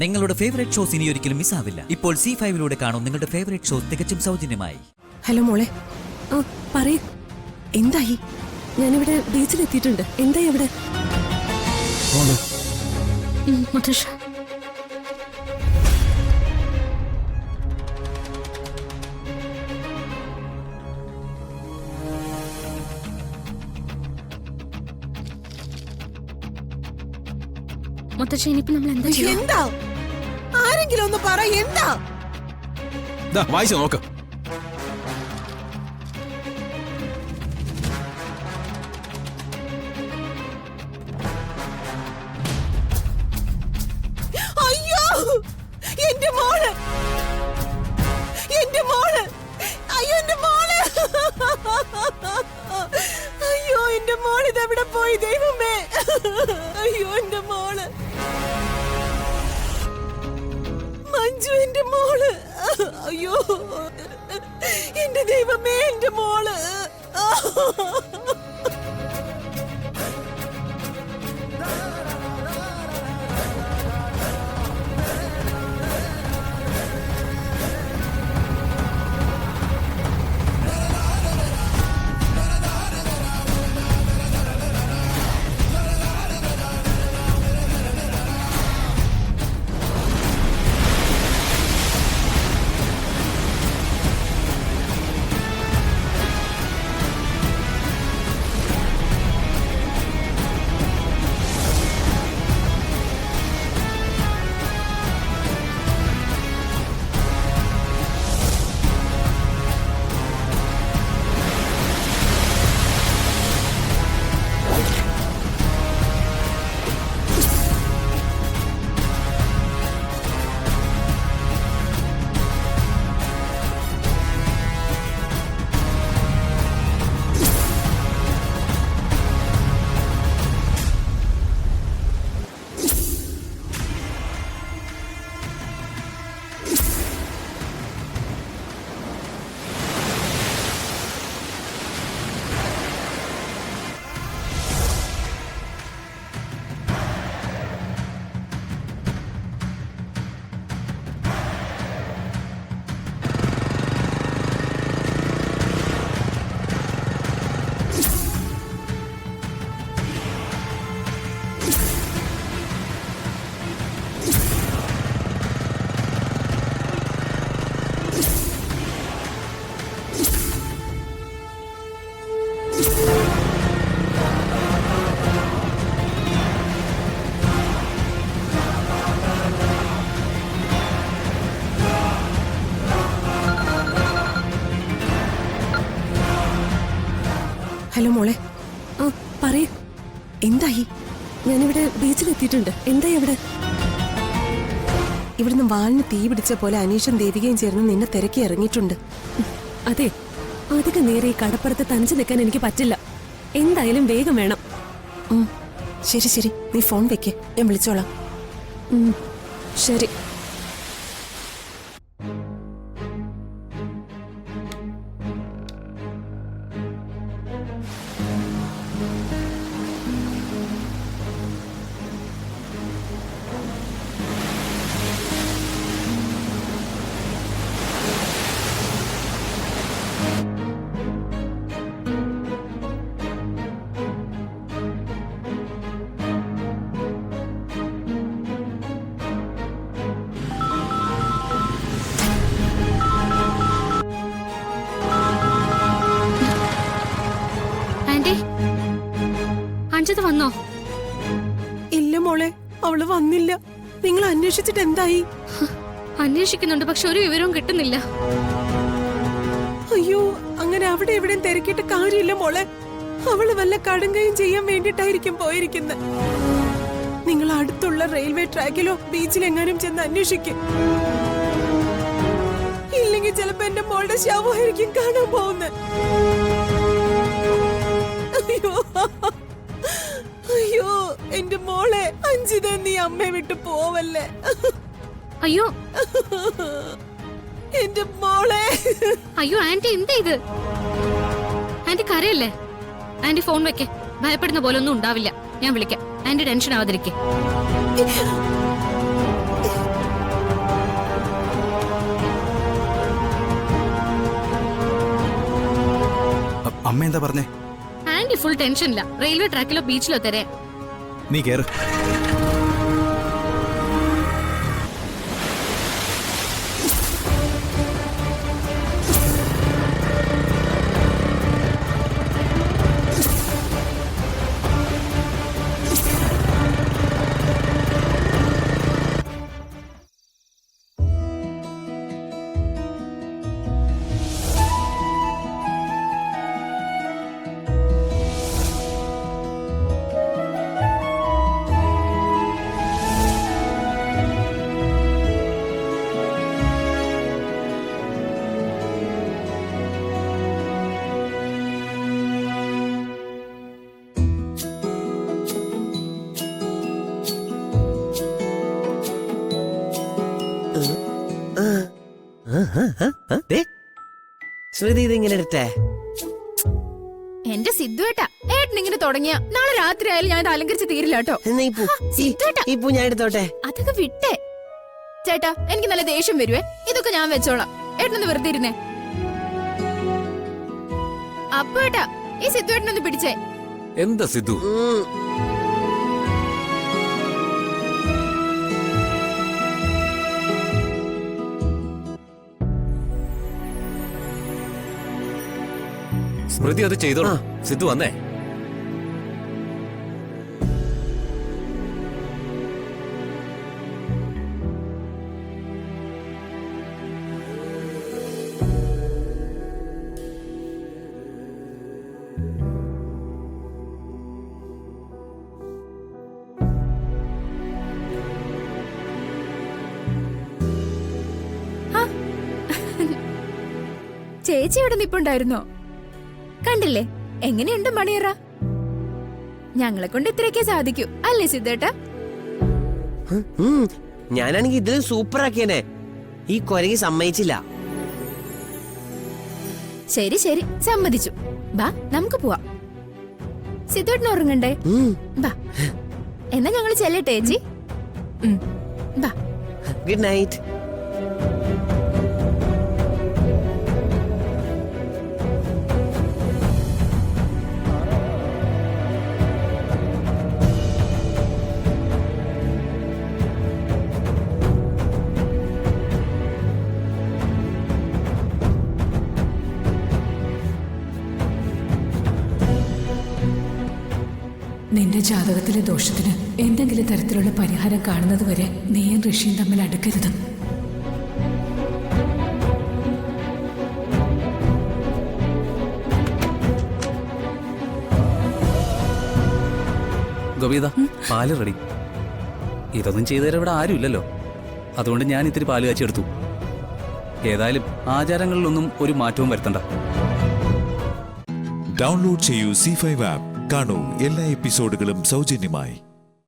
നിങ്ങളുടെ favourite shows ഇനി ഒരിക്കലും മിസ്സാവില്ല. ഇപ്പോൾ C5 കാണും നിങ്ങളുടെ ഫേവറേറ്റ് ഷോസ് തികച്ചും സൗജന്യമായി. ഹലോ മോളെ. പറയൂ, എന്തായി? ഞാനിവിടെ ബീച്ചിലെത്തിയിട്ടുണ്ട്. എന്തായി അവിടെ? മുത്തശ്ശ, മുത്തശ്ശ, ഇനിയിപ്പോ നമ്മൾ എന്താ ചെയ്യുക? എന്താ? ആരെങ്കിലും ഒന്ന് പറ, എന്താ? വായിച്ചു നോക്ക്. അയ്യോ, എന്റെ മോള്, എന്റെ മോള്, അയ്യോ എന്റെ മോള്, അയ്യോ എന്റെ മോള് ഇതെവിടെ പോയി ദൈവമേ? അയ്യോ എന്റെ മോള് മഞ്ജു, എന്റെ മോള്, അയ്യോ എന്റെ ദൈവമേ, എന്റെ മോള്. ഹലോ മോളെ. പറയൂ, എന്തായി? ഞാനിവിടെ ബീച്ചിലെത്തിയിട്ടുണ്ട്. എന്തായി അവിടെ? ഇവിടുന്ന് വാലിന് തീ പിടിച്ച പോലെ അനീഷും ദേവികയും ചേർന്ന് നിന്നെ തിരക്കി ഇറങ്ങിയിട്ടുണ്ട്. അതെ, അധികം നേരെ ഈ കടപ്പുറത്ത് തനിച്ചു നിൽക്കാൻ എനിക്ക് പറ്റില്ല. എന്തായാലും വേഗം വേണം. ശരി ശരി, നീ ഫോൺ വെക്ക്, ഞാൻ വിളിച്ചോളാം. ശരി. അഞ്ജിത വന്നോ? ഇല്ല മോളെ, അവള് വന്നില്ല. നിങ്ങൾ അന്വേഷിച്ചിട്ട് എന്തായി? അന്വേഷിക്കുന്നുണ്ട്, പക്ഷെ ഒരു വിവരവും കിട്ടുന്നില്ല. അയ്യോ, അങ്ങനെ അവിടെ എവിടെയും തിരക്കിയിട്ട് കാര്യമില്ല മോളെ. അവള് വല്ല കടുങ്കയും ചെയ്യാൻ വേണ്ടിട്ടായിരിക്കും പോയിരിക്കുന്നത്. നിങ്ങൾ അടുത്തുള്ള റെയിൽവേ ട്രാക്കിലോ ബീച്ചിലെങ്ങാനും ചെന്ന് അന്വേഷിക്കും. ഇല്ലെങ്കിൽ ചിലപ്പോ എന്റെ മോളുടെ ശവമായിരിക്കും കാണാൻ പോകുന്നത്. അയ്യോ അയ്യോ, എന്റെ മോളെ അഞ്ജിത, നീ അമ്മയെ വിട്ട് പോവല്ലേ. അയ്യോ എന്റെ മോളെ. അയ്യോ ആന്റി, എന്താ ഇത്? ആന്റി കരയല്ലേ? ആന്റി ഫോൺ വെക്കേ. ഭയപ്പെടുന്ന പോലെ ഒന്നും ഉണ്ടാവില്ല. ഞാൻ വിളിക്കാം. ആന്റി ടെൻഷൻ ആവാതിരിക്കേ. എന്താ പറഞ്ഞേ? ആന്റി ഫുൾ ടെൻഷനില്ല. റെയിൽവേ ട്രാക്കിലോ ബീച്ചിലോ തരാൻ. നീ കേറ്. ശ്രുതി ഇതിങ്ങനെ എടുത്തേ. എന്റെ സിദ്ധുവേട്ടാ, ഏട്ടൻ ഇങ്ങനെ തുടങ്ങിയ നാളെ രാത്രി ആയാലും ഞാൻ ഇത് അലങ്കരിച്ച് തീരില്ല കേട്ടോ. എന്നാ ഈ പൂ ഞാൻ എടുത്തോട്ടെ. അതൊക്കെ വിട്ടേ ചേട്ടാ, എനിക്ക് നല്ല ദേഷ്യം വരുവേ. ഇതൊക്കെ ഞാൻ വെച്ചോളാം, ഏട്ടനൊന്ന് വെറുതെ ഇരുന്നേ. അപ്പൊ ഏട്ടാ, ഈ സിദ്ധുവേട്ടനൊന്ന് പിടിച്ചേ. എന്താ സിദ്ധു? സ്മൃതി അത് ചെയ്തോളൂ. സിദ്ധു വന്നേ. ചേച്ചി ഇവിടെ നിപ്പുണ്ടായിരുന്നോ? കണ്ടില്ലേ എങ്ങനെയുണ്ട് മണിയറ? ഞങ്ങളെ കൊണ്ട് ഇത്രയൊക്കെ സാധിക്കൂ അല്ലേ സിദ്ധേട്ടാ? ഞാനാണെങ്കി ഇതിലും സൂപ്പർ ആക്കിയനെ. ഈ കൊരങ്ങി സമ്മതിച്ചില്ല. ശരി ശരി, സമ്മതിച്ചു. ബാ നമുക്ക് പോവാം. സിദ്ധേട്ടന് ഉറങ്ങണ്ടേ? ബാ എന്നാ ഞങ്ങള് ചെല്ലട്ടെ ചേച്ചി. ബാ. Good night. നിന്റെ ജാതകത്തിലെ ദോഷത്തിന് എന്തെങ്കിലും തരത്തിലുള്ള പരിഹാരം കാണുന്നത് വരെ നീയും ഋഷിയും തമ്മിൽ അടുക്കരുത്. ഗോപിത, പാല് റെഡി. ഇതൊന്നും ചെയ്തുതരാൻ ഇവിടെ ആരുമില്ലല്ലോ, അതുകൊണ്ട് ഞാൻ ഇത്തിരി പാല് കാച്ചെടുത്തു. ഏതായാലും ആചാരങ്ങളിലൊന്നും ഒരു മാറ്റവും വരുത്തണ്ട. ഡൗൺലോഡ് ചെയ്യൂ C5 ആപ്പ്. കാണൂ എല്ലാ എപ്പിസോഡുകളും സൗജന്യമായി.